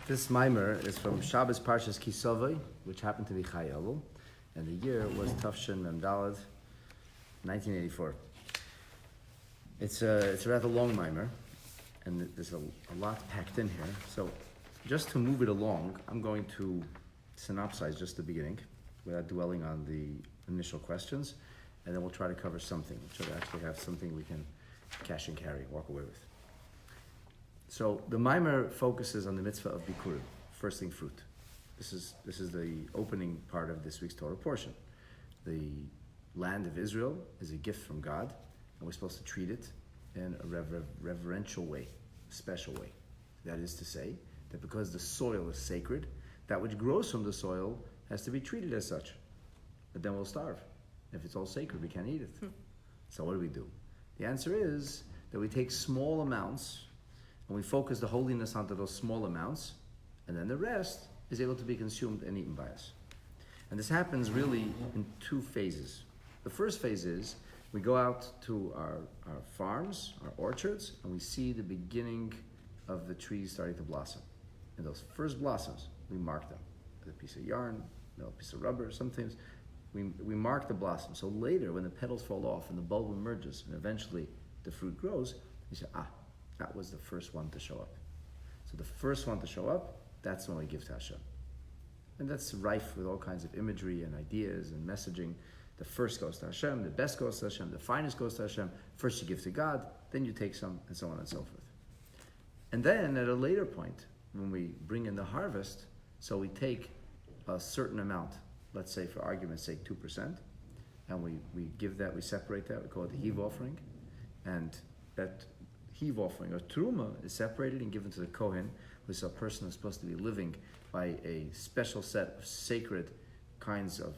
This Mamar is from Shabbos Parshas Kisavai, which happened to be Chai Elul, and the year was Tavshin Memdalad, 1984. It's a rather long Mamar, and there's a lot packed in here. So, just to move it along, I'm going to synopsize just the beginning, without dwelling on the initial questions, and then we'll try to cover something. We'll try to actually have something we can cash and carry, walk away with. So the Mamar focuses on the mitzvah of bikurim, firstling fruit. This is the opening part of this week's Torah portion. The land of Israel is a gift from God, and we're supposed to treat it in a reverential way, a special way. That is to say, that because the soil is sacred, that which grows from the soil has to be treated as such. But then we'll starve. If it's all sacred, we can't eat it. So what do? The answer is that we take small amounts and we focus the holiness onto those small amounts, and then the rest is able to be consumed and eaten by us. And this happens really in two phases. The first phase is we go out to our farms, our orchards, and we see the beginning of the trees starting to blossom. And those first blossoms, we mark them with a piece of yarn, a piece of rubber, sometimes we mark the blossom. So later, when the petals fall off and the bulb emerges and eventually the fruit grows, we say, that was the first one to show up. So the first one to show up, that's the one we give to Hashem. And that's rife with all kinds of imagery and ideas and messaging. The first goes to Hashem, the best goes to Hashem, the finest goes to Hashem. First you give to God, then you take some, and so on and so forth. And then at a later point, when we bring in the harvest, so we take a certain amount, let's say for argument's sake 2%, and we give that, we separate that, we call it the heave offering, and that heave offering or truma is separated and given to the Kohen, who is a person who's supposed to be living by a special set of sacred kinds of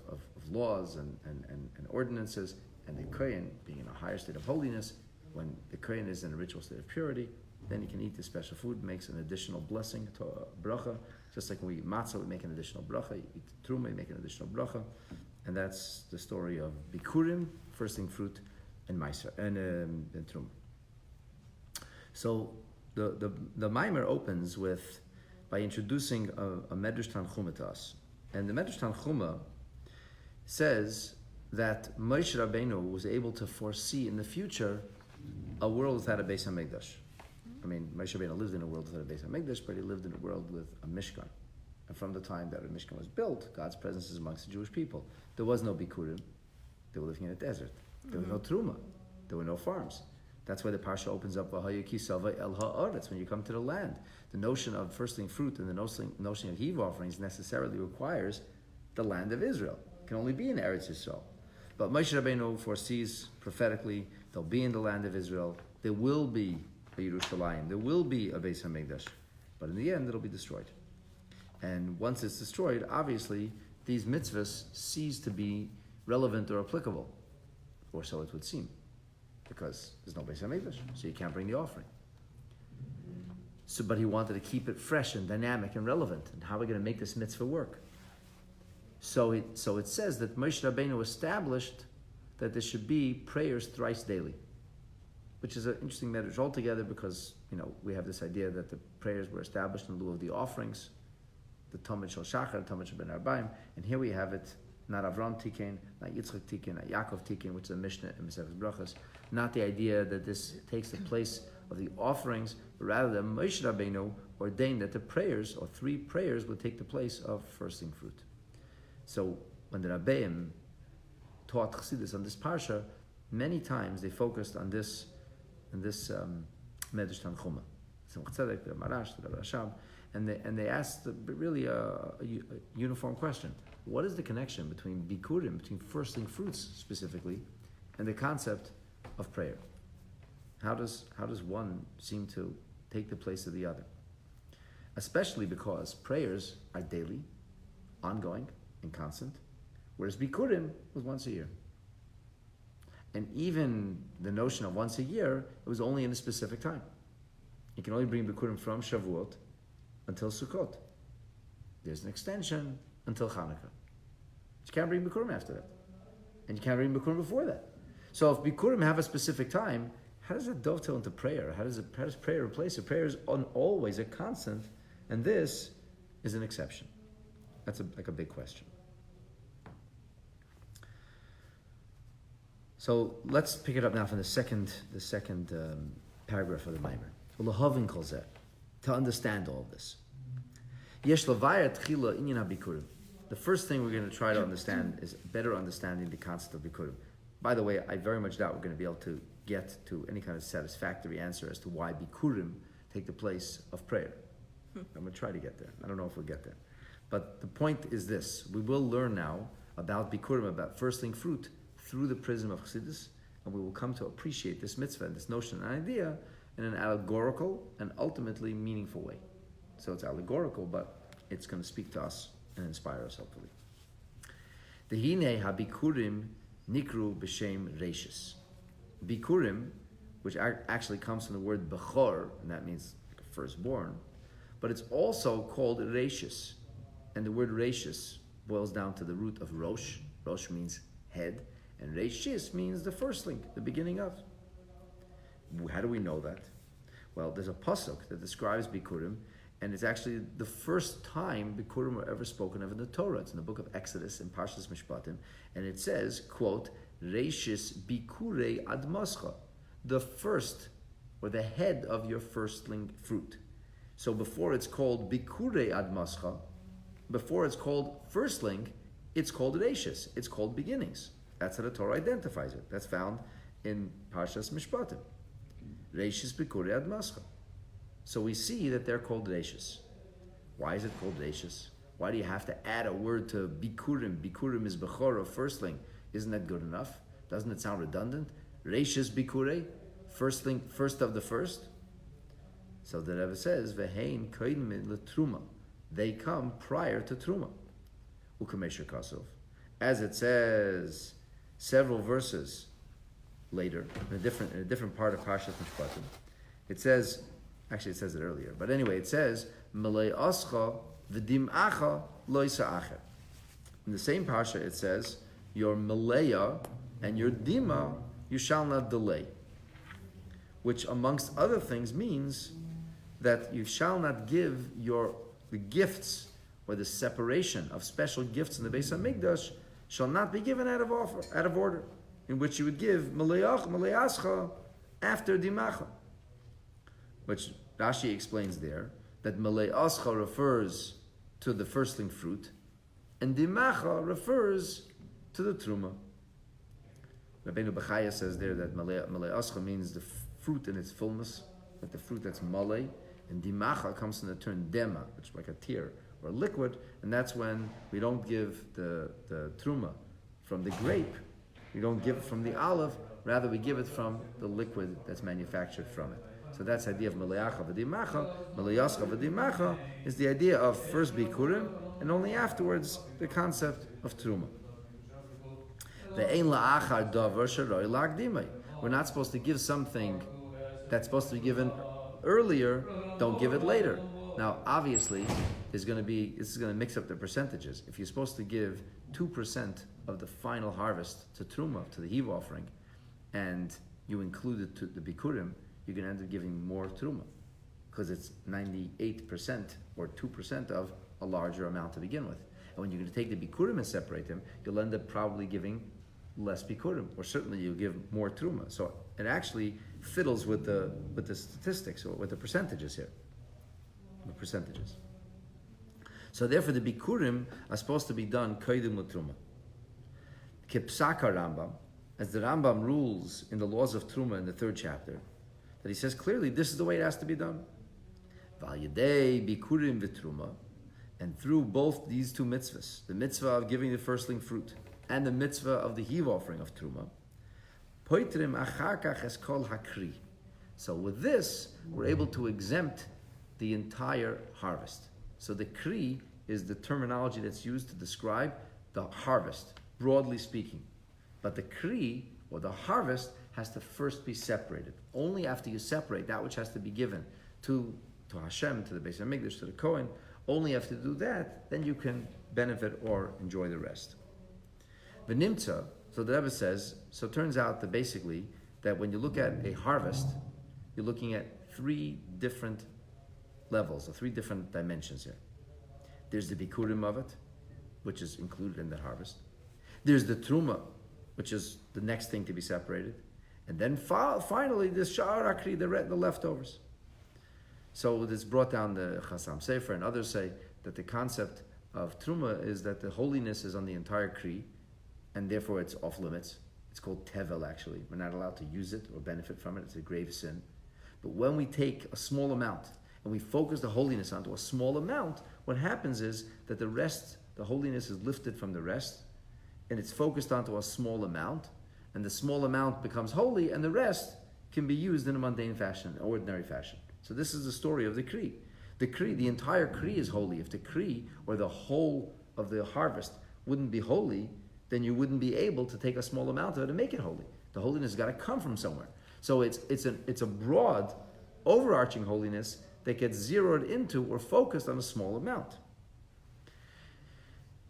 laws and ordinances, and the Kohen being in a higher state of holiness. When the Kohen is in a ritual state of purity, then he can eat the special food, makes an additional blessing, bracha. Just like when we eat matzah, we make an additional bracha. You eat truma, you make an additional bracha. And that's the story of bikurim, firstling fruit, and meiser, and truma. So the Mamar opens by introducing a Medrash Tanchuma to us. And the Medrash Tanchuma says that Moshe Rabbeinu was able to foresee in the future a world without a Beis HaMikdash. I mean, Moshe Rabbeinu lived in a world without a Beis HaMikdash, but he lived in a world with a Mishkan. And from the time that a Mishkan was built, God's presence is amongst the Jewish people. There was no Bikurim. They were living in a desert. There was no Truma. There were no farms. That's why the Parsha opens up, V'haya kisava el ha'aretz, when you come to the land. The notion of firstling fruit and the notion of heave offerings necessarily requires the land of Israel. It can only be in Eretz Yisrael. But Moshe Rabbeinu foresees prophetically, they'll be in the land of Israel. There will be a Yerushalayim. There will be a Beis HaMikdash. But in the end, it'll be destroyed. And once it's destroyed, obviously, these mitzvahs cease to be relevant or applicable. Or so it would seem. Because there's no Beis HaMikdash, so you can't bring the offering. So, but he wanted to keep it fresh and dynamic and relevant. And how are we going to make this mitzvah work? So it says that Moshe Rabbeinu established that there should be prayers thrice daily, which is an interesting medrash altogether because we have this idea that the prayers were established in lieu of the offerings, the Tamid Shel Shachar, Tamid Shel Ben Arbaim, and here we have it. Not Avram Tiken, not Yitzchak Tiken, not Yaakov Tiken, which is a Mishnah in Masechtas Brachos. Not the idea that this takes the place of the offerings, but rather that Moshe Rabbeinu ordained that the prayers, or 3 prayers, would take the place of firstling fruit. So when the Rabbeim taught Chassidus on this parsha, many times they focused on this Medrash Tanchuma. Tzemach Tzedek, the Marash, the Rashab, and they asked really a uniform question. What is the connection between bikurim, between firstling fruits specifically, and the concept of prayer? How does one seem to take the place of the other? Especially because prayers are daily, ongoing, and constant, whereas bikurim was once a year. And even the notion of once a year, it was only in a specific time. You can only bring bikurim from Shavuot until Sukkot. There's an extension until Hanukkah. You can't bring Bikurim after that. And you can't bring Bikurim before that. So if Bikurim have a specific time, how does that dovetail into prayer? How does prayer replace it? Prayer is always a constant, and this is an exception? That's like a big question. So let's pick it up now from the second paragraph of the Mamar. To understand all of this. The first thing we're going to try to understand is better understanding the concept of bikurim. By the way, I very much doubt we're going to be able to get to any kind of satisfactory answer as to why bikurim take the place of prayer. I'm going to try to get there. I don't know if we'll get there. But the point is this. We will learn now about bikurim, about firstling fruit, through the prism of Chassidus, and we will come to appreciate this mitzvah, this notion and idea in an allegorical and ultimately meaningful way. So it's allegorical, but it's going to speak to us and inspire us, hopefully. Dehine ha-bikurim nikru b'shem reishis. Bikurim, which actually comes from the word bechor, and that means like a firstborn, but it's also called reishis. And the word reishis boils down to the root of rosh. Rosh means head, and reishis means the firstling, the beginning of. How do we know that? Well, there's a pasuk that describes bikurim, and it's actually the first time bikurim were ever spoken of in the Torah. It's in the book of Exodus in Parshas Mishpatim, and it says, quote, reishis bikurei ad mascha, the first or the head of your firstling fruit. So before it's called bikurei ad mascha, before it's called firstling, it's called reishis, it's called beginnings. That's how the Torah identifies it. That's found in Parshas Mishpatim. Reishis bikurei ad mascha. So we see that they're called reishis. Why is it called reishis? Why do you have to add a word to bikurim? Bikurim is bechor, or firstling. Isn't that good enough? Doesn't it sound redundant? Reishis bikurei, firstling, first of the first. So the Rebbe says, vehein koidim letruma. They come prior to truma. Ukamesher kasov. As it says several verses later, in a different part of Parshas Mishpatim, it says it earlier, but anyway, it says, Malei ascha v'dim'acha lo yisa'acher. In the same parsha, it says, your maleya and your dima you shall not delay, which amongst other things means that you shall not give the gifts or the separation of special gifts in the Beis HaMikdash shall not be given out of order, in which you would give maleascha after dimacha, which Rashi explains there that maleascha refers to the firstling fruit, and dimacha refers to the truma. Rabbeinu Bechaya says there that maleascha means the fruit in its fullness, like the fruit that's malay, and dimacha comes from the term dema, which is like a tear or liquid, and that's when we don't give the truma from the grape, we don't give it from the olive, rather we give it from the liquid that's manufactured from it. So that's the idea of maleacha v'dimacha. Maleascha v'dimacha is the idea of first bikurim, and only afterwards the concept of truma. We're not supposed to give something that's supposed to be given earlier, don't give it later. Now, obviously, this is going to mix up the percentages. If you're supposed to give 2% of the final harvest to Truma, to the heave offering, and you include it to the Bikurim, you're going to end up giving more Truma, because it's 98% or 2% of a larger amount to begin with. And when you're going to take the Bikurim and separate them, you'll end up probably giving less Bikurim, or certainly you'll give more Truma. So it actually fiddles with the statistics, or with the percentages here. The percentages. So therefore the Bikurim are supposed to be done Koidim L'Truma. Kipsaka Rambam, as the Rambam rules in the laws of Truma in the 3rd chapter, that he says clearly this is the way it has to be done. Val Yedei Bikurim V'Truma, and through both these two mitzvahs, the mitzvah of giving the firstling fruit and the mitzvah of the heave offering of Truma, Poitrim Achar Kach Es Kol Hakri. So with this, we're able to exempt the entire harvest. So the kri is the terminology that's used to describe the harvest, broadly speaking. But the kri, or the harvest, has to first be separated. Only after you separate that which has to be given to Hashem, to the Beis HaMikdash, to the Kohen, only after you do that, then you can benefit or enjoy the rest. V'nimtza, so the Rebbe says, so it turns out that basically, that when you look at a harvest, you're looking at 3 different levels, or 3 different dimensions here. There's the bikurim of it, which is included in that harvest. There's the truma, which is the next thing to be separated. And then finally, the sha'ar akri, the leftovers. So this brought down the Chasam Sefer, and others say that the concept of truma is that the holiness is on the entire kri, and therefore it's off limits. It's called tevel, actually. We're not allowed to use it or benefit from it. It's a grave sin. But when we take a small amount and we focus the holiness onto a small amount, what happens is that the rest, the holiness is lifted from the rest, and it's focused onto a small amount, and the small amount becomes holy, and the rest can be used in a mundane fashion, an ordinary fashion. So this is the story of the Kri. The Kri, the entire Kri is holy. If the Kri, or the whole of the harvest, wouldn't be holy, then you wouldn't be able to take a small amount of it and make it holy. The holiness has got to come from somewhere. So it's a broad, overarching holiness that gets zeroed into or focused on a small amount.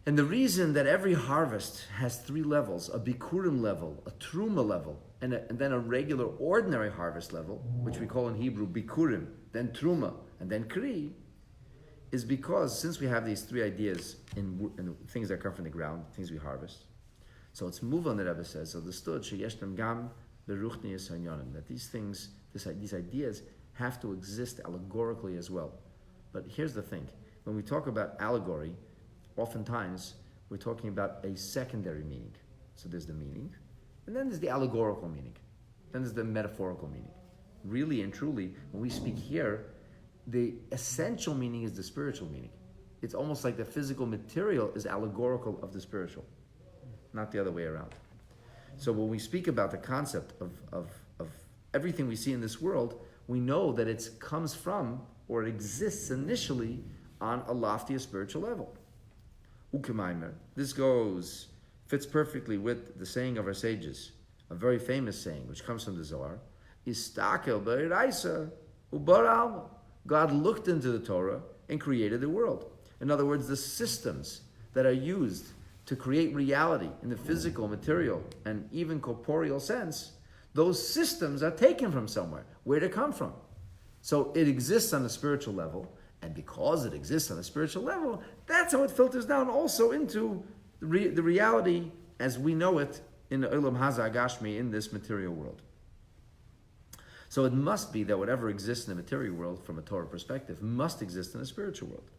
And the reason that every harvest has three levels, a bikurim level, a truma level, and then a regular ordinary harvest level, which we call in Hebrew bikurim, then truma, and then kri, is because since we have these three ideas in things that come from the ground, things we harvest, so it's Muvan that Rebbe says, understood, sheyeshtem gam beruchnius hanyonim, that these things, these ideas have to exist allegorically as well. But here's the thing, when we talk about allegory, oftentimes we're talking about a secondary meaning. So there's the meaning, and then there's the allegorical meaning, then there's the metaphorical meaning. Really and truly, when we speak here, the essential meaning is the spiritual meaning. It's almost like the physical material is allegorical of the spiritual, not the other way around. So when we speak about the concept of everything we see in this world, we know that it comes from, or it exists initially, on a loftier spiritual level. Ukemaimer. This fits perfectly with the saying of our sages, a very famous saying, which comes from the Zohar, Istakel be'iraisa ubar alma. God looked into the Torah and created the world. In other words, the systems that are used to create reality in the physical, material, and even corporeal sense, those systems are taken from somewhere. Where'd it come from? So it exists on a spiritual level, and because it exists on a spiritual level, that's how it filters down also into the reality as we know it in the Olam Haza Gashmi, in this material world. So it must be that whatever exists in the material world from a Torah perspective must exist in the spiritual world.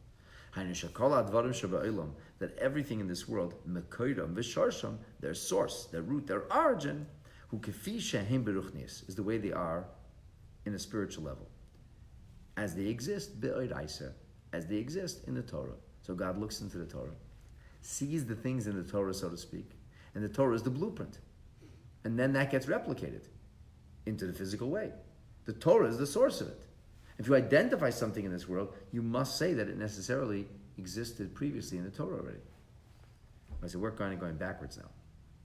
That everything in this world, their source, their root, their origin, is the way they are in a spiritual level. As they exist, as they exist in the Torah. So God looks into the Torah, sees the things in the Torah, so to speak, and the Torah is the blueprint. And then that gets replicated into the physical way. The Torah is the source of it. If you identify something in this world, you must say that it necessarily existed previously in the Torah already. I said, we're kind of going backwards now.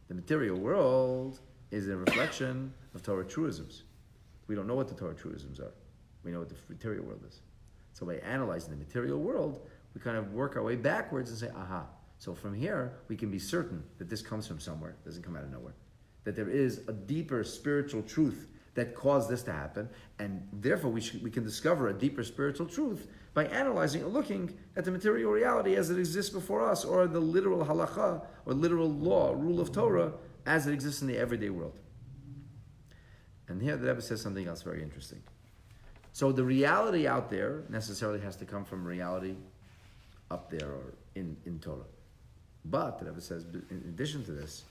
The material world is a reflection of Torah truisms. We don't know what the Torah truisms are. We know what the material world is. So by analyzing the material world, we kind of work our way backwards and say, aha. So from here, we can be certain that this comes from somewhere, it doesn't come out of nowhere. That there is a deeper spiritual truth that caused this to happen, and therefore we can discover a deeper spiritual truth by analyzing or looking at the material reality as it exists before us, or the literal halacha, or literal law, rule of Torah, as it exists in the everyday world. And here the Rebbe says something else very interesting. So the reality out there necessarily has to come from reality up there or in Torah. But the Rebbe says, in addition to this,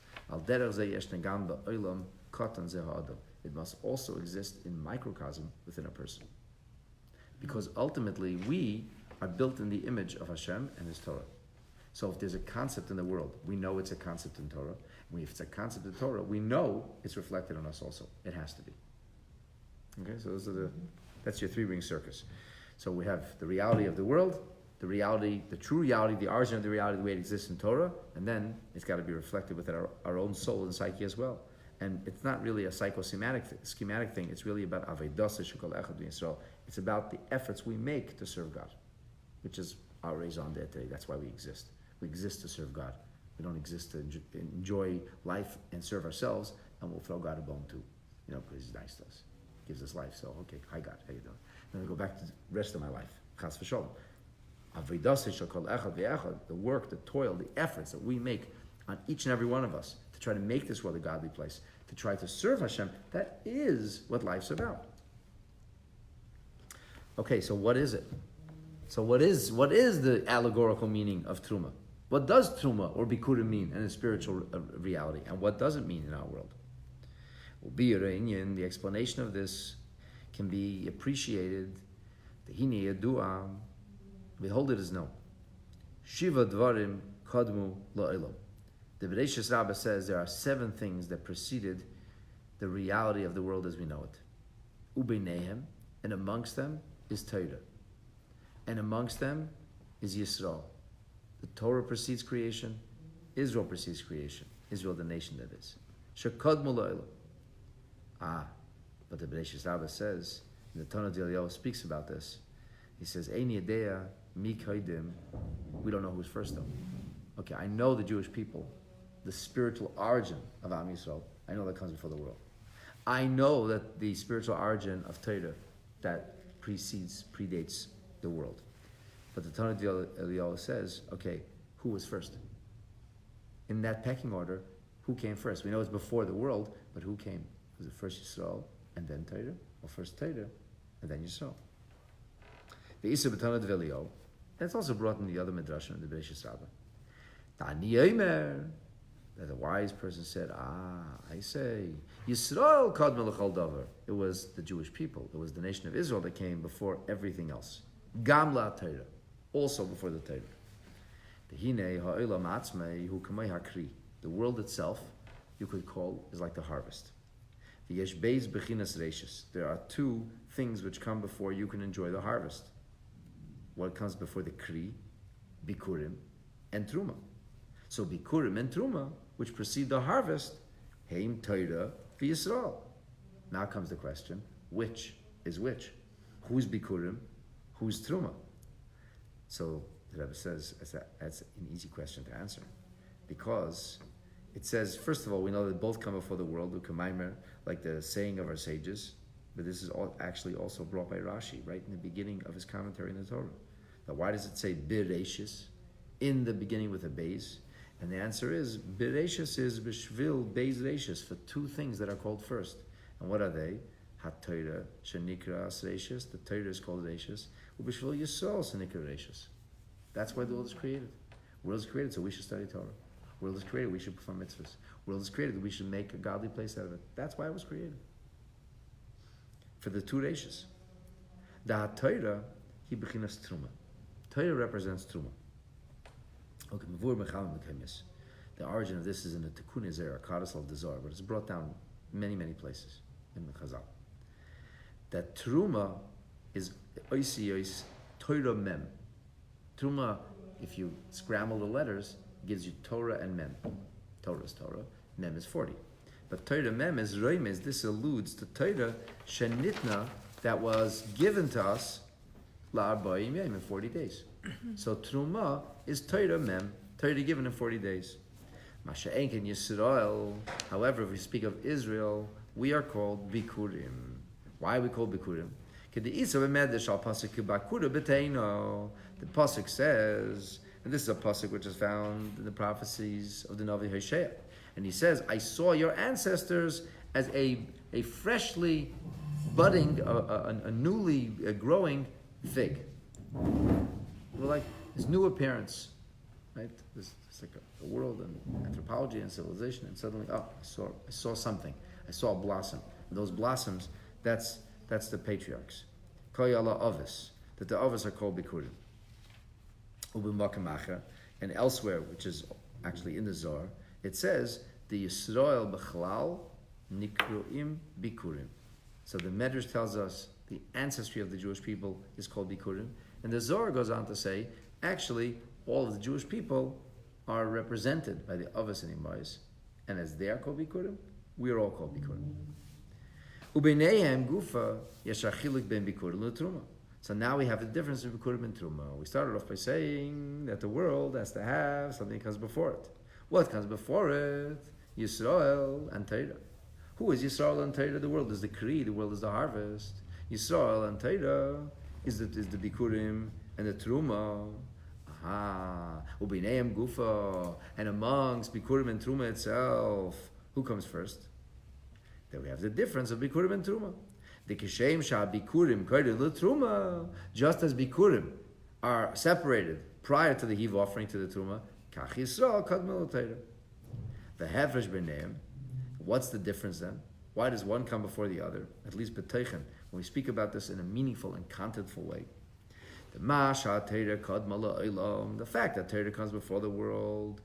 it must also exist in microcosm within a person. Because ultimately we are built in the image of Hashem and His Torah. So if there's a concept in the world, we know it's a concept in Torah. And if it's a concept in Torah, we know it's reflected on us also. It has to be. Okay, so that's your three-ring circus. So we have the reality of the world, the reality, the true reality, the origin of the reality, the way it exists in Torah, and then it's got to be reflected within our own soul and psyche as well. And it's not really a schematic thing. It's really about Avedas Shekol Echad Yisrael. It's about the efforts we make to serve God, which is our raison d'etre. That's why we exist. We exist to serve God. We don't exist to enjoy life and serve ourselves, and we'll throw God a bone too, because He's nice to us, gives us life. So, okay, hi God, how you doing? Then I go back to the rest of my life. Chas v'sholom. The work, the toil, the efforts that we make on each and every one of us to try to make this world a godly place, to try to serve Hashem, that is what life's about. Okay, so what is it? So what is the allegorical meaning of Truma? What does Truma or Bikurim mean in a spiritual reality? And what does it mean in our world? The explanation of this can be appreciated. Behold, it is known. Shiva Dvarim Kadmu La'olam. The Bereshis Rabbah says there are 7 things that preceded the reality of the world as we know it. Ubeinehem, and amongst them is Torah. And amongst them is Yisrael. The Torah precedes creation, Israel precedes creation. Israel, the nation that is. Shekadmu La'olam. But the Bereshis Rabbah says, and the Torah D'Eliyahu speaks about this, he says, Eini Yedea Mi Kaidim. We don't know who's first though. Okay, I know the Jewish people, the spiritual origin of Am Yisrael, I know that comes before the world. I know that the spiritual origin of Torah that predates the world. But the Torah D'Eliyahu says, okay, who was first? In that pecking order, who came first? We know it's before the world, but who came? Was it first Yisrael and then Torah? Or first Torah and then Yisrael? The Isa B'Torah D'Eliyahu, that's also brought in the other Midrash in the Bereshis Rabbah. Tani Yomer, that the wise person said, I say, Yisrael Kadma L'chol Davar. It was the Jewish people, it was the nation of Israel that came before everything else. Gam La Torah, also before the Torah. The world itself, you could call, is like the harvest. There are 2 things which come before you can enjoy the harvest. What comes before the Kri, Bikurim, and Truma. So Bikurim and Truma, which precede the harvest, Heim Torah v'Yisrael. Now comes the question, which is which? Who's Bikurim? Who's Truma? So the Rebbe says that's an easy question to answer. Because it says, first of all, we know that both come before the world, Mamar, like the saying of our sages, but this is actually also brought by Rashi, right in the beginning of his commentary in the Torah. Now, why does it say Bereshis, in the beginning with a beis? And the answer is, Bereshis is B'shvil Beis Reshis, for 2 things that are called first. And what are they? HaTorah, Shenikra Reshis, the Torah is called Reshis, U'B'shvil Yisrael Shenikra Reshis. That's why the world is created. The world is created so we should study Torah. The world is created, we should perform mitzvahs. The world is created, we should make a godly place out of it. That's why it was created. For the 2 reshis. The HaTorah, he bechinas Truma. Torah represents Truma. Okay, the origin of this is in the Tikkun Zera, Kadas al Dezar, but it's brought down many, many places in the Chazal. That Truma is Oisiyos Torah Mem. Truma, if you scramble the letters, gives you Torah and Mem. Torah is Torah, Mem is 40. But Torah Mem is Reimes, this alludes to Torah Shenitna, that was given to us La'arbayim Yom, in 40 days. So Truma is Torah Mem, Torah given in 40 days. Masha'enk in Yisrael, however, if we speak of Israel, we are called Bikurim. Why are we called Bikurim? The pasuk says, and this is a pasuk which is found in the prophecies of the Navi Hosea, and he says, I saw your ancestors as a freshly budding, a newly growing fig. We're like this new appearance, right? It's like a world and anthropology and civilization, and suddenly, I saw something. I saw a blossom. And those blossoms, that's the patriarchs. Koyala Ovis, that the Ovis are called Bikurim. And elsewhere, which is actually in the Zohar, it says the Yisrael B'chalal Nikruim Bikurim. So the Medrash tells us the ancestry of the Jewish people is called Bikurim, and the Zohar goes on to say, actually, all of the Jewish people are represented by the Avos and Imais, and as they are called Bikurim, we are all called Bikurim. Ubeinehem Gufa Yeshachiluk ben Bikurim l'Truma. So now we have the difference in Bikurim and Truma. We started off by saying that the world has to have something that comes before it. What comes before it? Yisrael and Torah. Who is Yisrael and Torah? The world is the Kri, the world is the harvest. Yisrael and Torah is the Bikurim, and the Truma. Ubineim Gufa, and amongst Bikurim and Truma itself, who comes first? Then we have the difference of Bikurim and Truma. The Kishem Shah Bikurim Kaidid Truma, just as Bikurim are separated prior to the heave offering to the Truma, Kach Yisrael Kadmel Torah. The Hefresh B'neim, what's the difference then? Why does one come before the other? At least B'teichen, when we speak about this in a meaningful and contentful way. The fact that Torah comes before the world,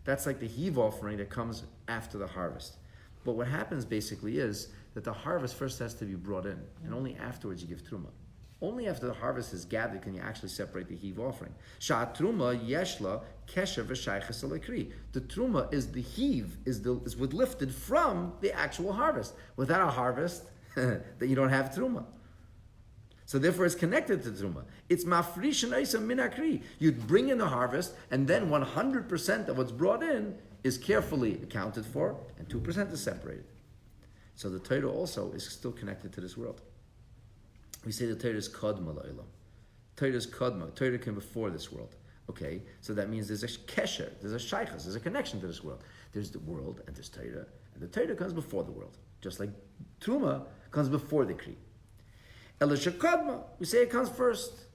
that's like the heave offering that comes after the harvest. But what happens basically is that the harvest first has to be brought in, and only afterwards you give truma. Only after the harvest is gathered can you actually separate the heave offering. The truma is the heave, is what lifted from the actual harvest. Without a harvest, then you don't have truma. So therefore it's connected to Truma. It's mafrish and isa min akri. You bring in the harvest, and then 100% of what's brought in is carefully accounted for, and 2% is separated. So the Torah also is still connected to this world. We say the Torah is kodma la'ilam. Torah is kodma. Torah came before this world. Okay, so that means there's a kesher, there's a shaychus, there's a connection to this world. There's the world and there's Torah, and the Torah comes before the world. Just like Truma comes before the Kri. Elisha Kadma, we say it comes first.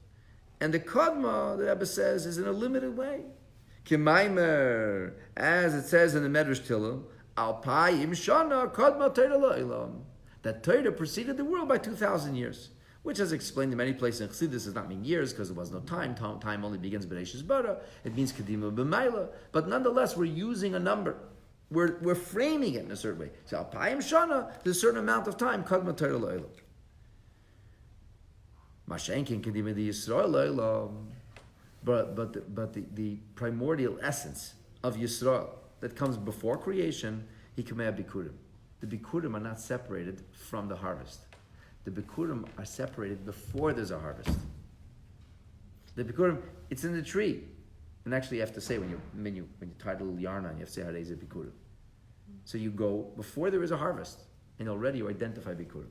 And the Kadma, the Rebbe says, is in a limited way. Kimaimer, as it says in the Medrash Tillim, Alpayim Shana Kadma Torah La'ilam. That Torah preceded the world by 2,000 years. Which, as explained in many places in Chassidus, does not mean years, because there was no time. Time only begins Bereshis Bara. It means Kedima B'mayla. But nonetheless, we're using a number. We're framing it in a certain way. So Alpayim Shana, there's a certain amount of time, Kadma Torah La'ilam. But the primordial essence of Yisrael that comes before creation, Hikameh Bikurim. The Bikurim are not separated from the harvest. The Bikurim are separated before there's a harvest. The Bikurim, it's in the tree. And actually you have to say, when you tie the little yarn on, you have to say Harei Ze Bikurim. So you go before there is a harvest, and already you identify Bikurim.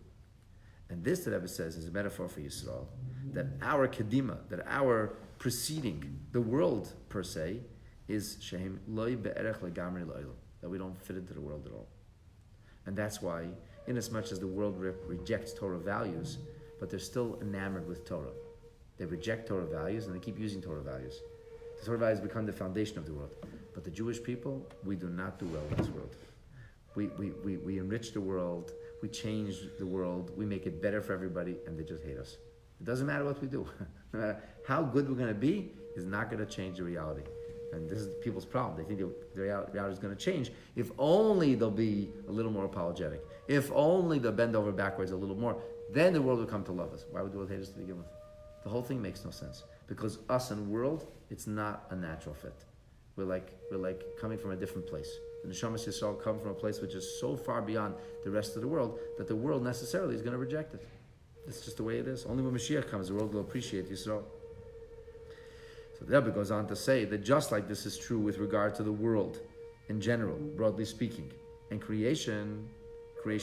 And this, the Rebbe says, is a metaphor for Yisrael, that our kedima, that our preceding, the world per se, is shehem loy be'erech legamri lo'ilum, that we don't fit into the world at all. And that's why, inasmuch as the world rejects Torah values, but they're still enamored with Torah. They reject Torah values and they keep using Torah values. The Torah values become the foundation of the world. But the Jewish people, we do not do well in this world. We enrich the world, we change the world, we make it better for everybody, and they just hate us. It doesn't matter what we do. No matter how good we're going to be, is not going to change the reality. And this is people's problem. They think the reality is going to change. If only they'll be a little more apologetic. If only they'll bend over backwards a little more, then the world will come to love us. Why would the world hate us to begin with? The whole thing makes no sense. Because us and the world, it's not a natural fit. We're like coming from a different place. The Neshamas Yisrael come from a place which is so far beyond the rest of the world that the world necessarily is going to reject it. It's just the way it is. Only when Mashiach comes, the world will appreciate Yisrael. So the Rebbe goes on to say that just like this is true with regard to the world in general, broadly speaking, and creation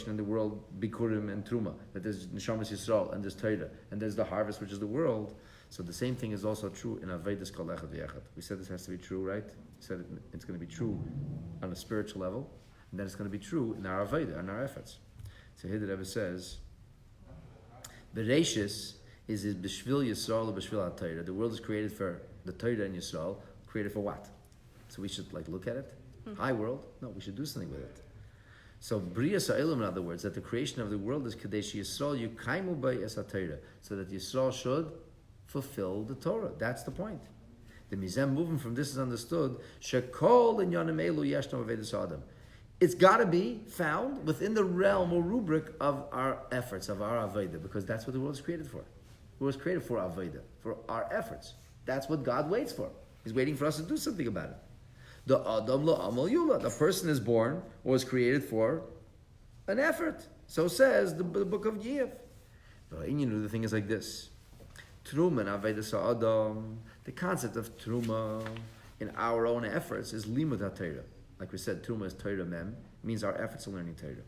in the world, Bikurim and Truma, that there's Neshamas Yisrael and there's Torah and there's the harvest, which is the world. So the same thing is also true in Avedis Kol Echad V'Echad. We said this has to be true, right? We said it's going to be true on a spiritual level, and then it's going to be true in our Aveda, in our efforts. So here the Rebbe says, Bereshis is B'Shvil Yisrael or B'Shvil HaTorah. The world is created for the Torah and Yisrael. Created for what? So we should look at it. Hi world. No, we should do something with it. So B'Riyas HaElam, in other words, that the creation of the world is Kadesh Yisrael Yukaimu Bei Es HaTorah, so that Yisrael should fulfill the Torah. That's the point. The Mizem moving from this is understood. Shekol in Yonim Elu Yeshno Avedis Adam. It's got to be found within the realm or rubric of our efforts, of our Aveda, because that's what the world is created for. The world is created for Aveda, for our efforts. That's what God waits for. He's waiting for us to do something about it. The Adam lo Amal Yula, the person is born or is created for an effort. So says the book of Yiv. The thing is like this. Truma and Avedis Adam, the concept of Truma in our own efforts is Limud HaTorah. Like we said, Truma is Torah Mem, means our efforts of learning Torah.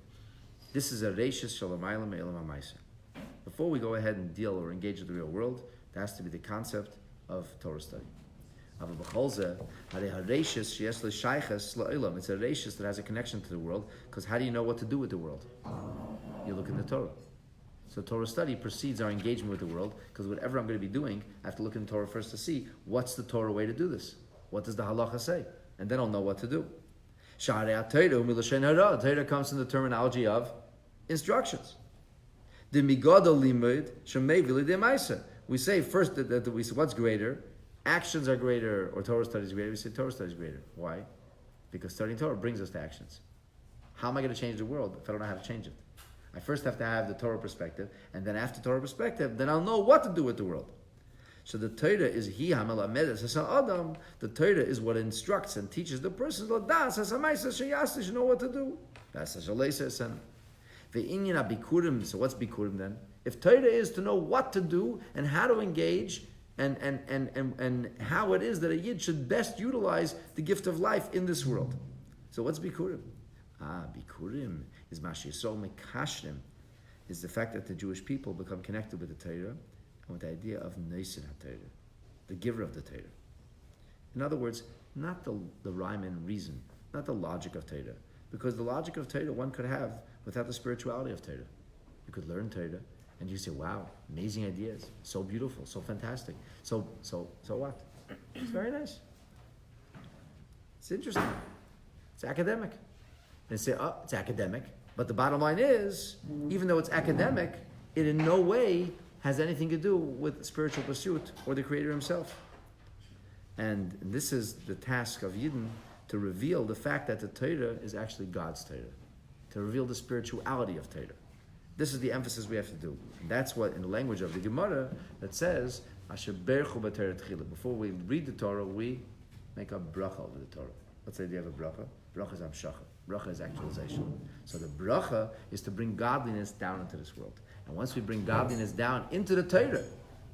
This is a Reishis Shalamaylam Elam HaMaisa. before we go ahead and deal or engage with the real world, there has to be the concept of Torah study. It's a reishis that has a connection to the world, because how do you know what to do with the world? You look in the Torah. So Torah study precedes our engagement with the world, because whatever I'm going to be doing, I have to look in the Torah first to see what's the Torah way to do this. What does the halacha say? And then I'll know what to do. Torah comes from the terminology of instructions. We say first that we say what's greater? Actions are greater, or Torah study is greater. We say Torah study is greater. Why? Because studying Torah brings us to actions. How am I going to change the world if I don't know how to change it? I first have to have the Torah perspective, and then after Torah perspective, then I'll know what to do with the world. So the Torah is the Torah is what instructs and teaches the person to know what to do. So what's bikurim then? If Torah is to know what to do and how to engage and how it is that a yid should best utilize the gift of life in this world. So what's bikurim? Bikurim is Mashiyasol Mekashrim, is the fact that the Jewish people become connected with the Torah and with the idea of Neisin HaTorah, the giver of the Torah. In other words, not the rhyme and reason, not the logic of Torah, because the logic of Torah one could have without the spirituality of Torah. You could learn Torah and you say, wow, amazing ideas, so beautiful, so fantastic. So what? It's very nice. It's interesting. It's academic. And say, oh, it's academic. But the bottom line is, even though it's academic, it in no way has anything to do with spiritual pursuit or the Creator Himself. And this is the task of Yidden, to reveal the fact that the Torah is actually God's Torah, to reveal the spirituality of Torah. This is the emphasis we have to do. And that's what, in the language of the Gemara, that says, Asher berchu b'Torah tchila. Before we read the Torah, we make a bracha over the Torah. What's the idea of a bracha? Bracha is amshacha. Bracha is actualization. So the bracha is to bring godliness down into this world. And once we bring godliness down into the Torah,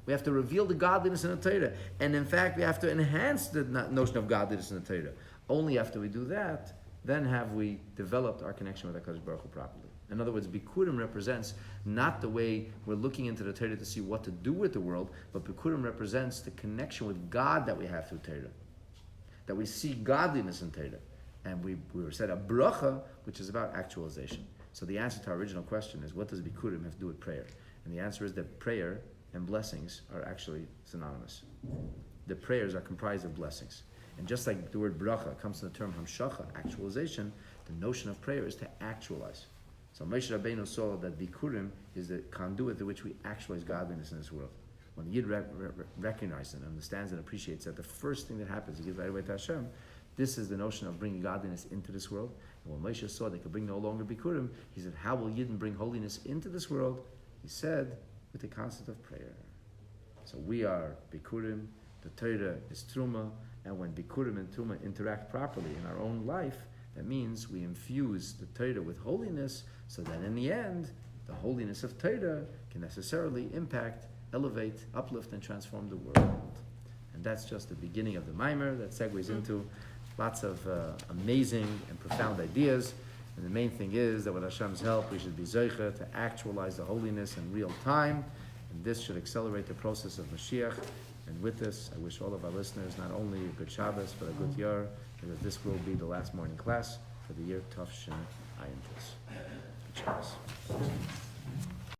we have to reveal the godliness in the Torah. And in fact, we have to enhance the notion of godliness in the Torah. Only after we do that, then have we developed our connection with HaKadosh Baruch Hu properly. In other words, Bikurim represents not the way we're looking into the Torah to see what to do with the world, but Bikurim represents the connection with God that we have through Torah. That we see godliness in Torah. And we were said a bracha, which is about actualization. So the answer to our original question is, what does Bikurim have to do with prayer? And the answer is that prayer and blessings are actually synonymous. The prayers are comprised of blessings. And just like the word bracha comes from the term hamshacha, actualization, the notion of prayer is to actualize. So Moshe Rabbeinu saw that Bikurim is the conduit through which we actualize godliness in this world. When the Yid recognizes and understands and appreciates that the first thing that happens, he gives right away to Hashem. This is the notion of bringing godliness into this world. And when Moshe saw they could bring no longer Bikurim, he said, how will Yidden bring holiness into this world? He said, with the concept of prayer. So we are Bikurim, the Torah is Truma, and when Bikurim and Truma interact properly in our own life, that means we infuse the Torah with holiness, so that in the end, the holiness of Torah can necessarily impact, elevate, uplift, and transform the world. And that's just the beginning of the Mamar that segues into lots of amazing and profound ideas. And the main thing is that with Hashem's help, we should be zeicha to actualize the holiness in real time. And this should accelerate the process of Mashiach. And with this, I wish all of our listeners not only a good Shabbos, but a good year, because this will be the last morning class for the year Tov Shin Ayin Tes. Good Shabbos.